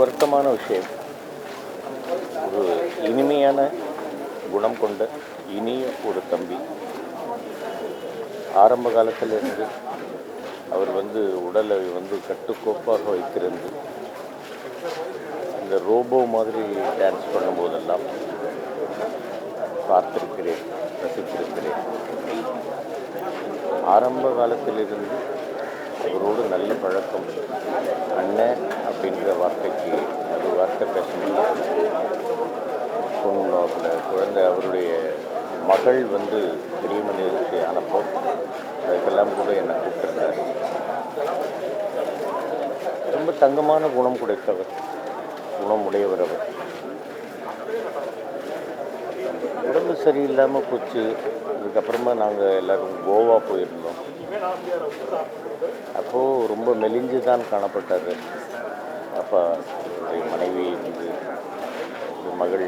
வருத்தமான விஷயம். ஒரு இனிமையான குணம் கொண்ட இனிய ஒரு தம்பி. ஆரம்ப காலத்திலிருந்து அவர் உடலை கட்டுக்கோப்பாக வைத்திருந்து இந்த ரோபோ மாதிரி டான்ஸ் பண்ணும்போதெல்லாம் பார்த்திருக்கிறேன், ரசித்திருக்கிறேன். ஆரம்ப காலத்திலிருந்து அவரோடு நல்ல பழக்கம். அண்ணன் அப்படின்ற வார்த்தைக்கு அது வார்த்தை பேச முடியாது. குழந்தை அவருடைய மகள் பெரிய மனிதருக்கு ஆனப்போ அதுக்கெல்லாம் கூட என்னை கூப்பிட்டுருந்தார். ரொம்ப தங்கமான குணம் குணமுடையவர் அவர். உடம்பு சரியில்லாமல் போச்சு. அதுக்கப்புறமா நாங்கள் எல்லோரும் கோவா போயிருந்தோம். அப்போது ரொம்ப மெலிஞ்சு தான் காணப்பட்டார். அப்போ அவருடைய மனைவி மகள்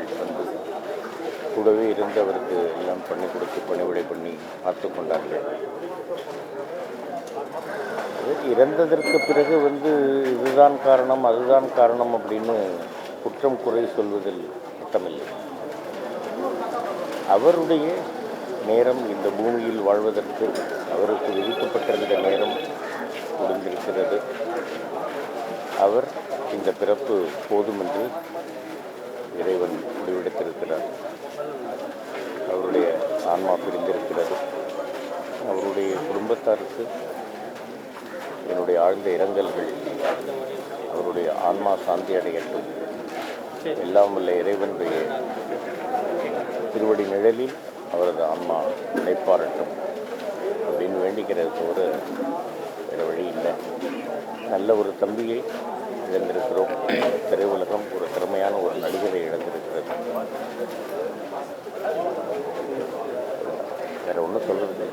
கூடவே இருந்து அவருக்கு எல்லாம் பண்ணி கொடுத்து பணிவிடை பண்ணி பார்த்து கொண்டார்கள். இறந்ததற்கு பிறகு இதுதான் காரணம் அதுதான் காரணம் அப்படின்னு குற்றம் குறை சொல்வதில் அர்த்தமில்லை. அவருடைய நேரம் இந்த பூமியில் வாழ்வதற்கு அவருக்கு விதிக்கப்பட்டிருந்த நேரம் முடிந்திருக்கிறது. அவர் இந்த பிறப்பு போதுமென்று இறைவன் முடிவெடுத்திருக்கிறார். அவருடைய ஆன்மா பிரிந்திருக்கிறது. அவருடைய குடும்பத்தாருக்கு என்னுடைய ஆழ்ந்த இரங்கல்கள். அவருடைய ஆன்மா சாந்தி அடையட்டும். எல்லாம் உள்ள இறைவனுடைய திருவடி நிழலில் அவரது ஆன்மா நிலைப்பாரட்டும் அப்படின்னு வேண்டிக்கிறது தவிர வேறு வழி இல்லை. நல்ல ஒரு தம்பியை இழந்திருக்கிறோம். திரையுலகம் ஒரு திறமையான ஒரு நடிகரை இழந்திருக்கிறது. வேறு ஒன்றும் சொல்கிறது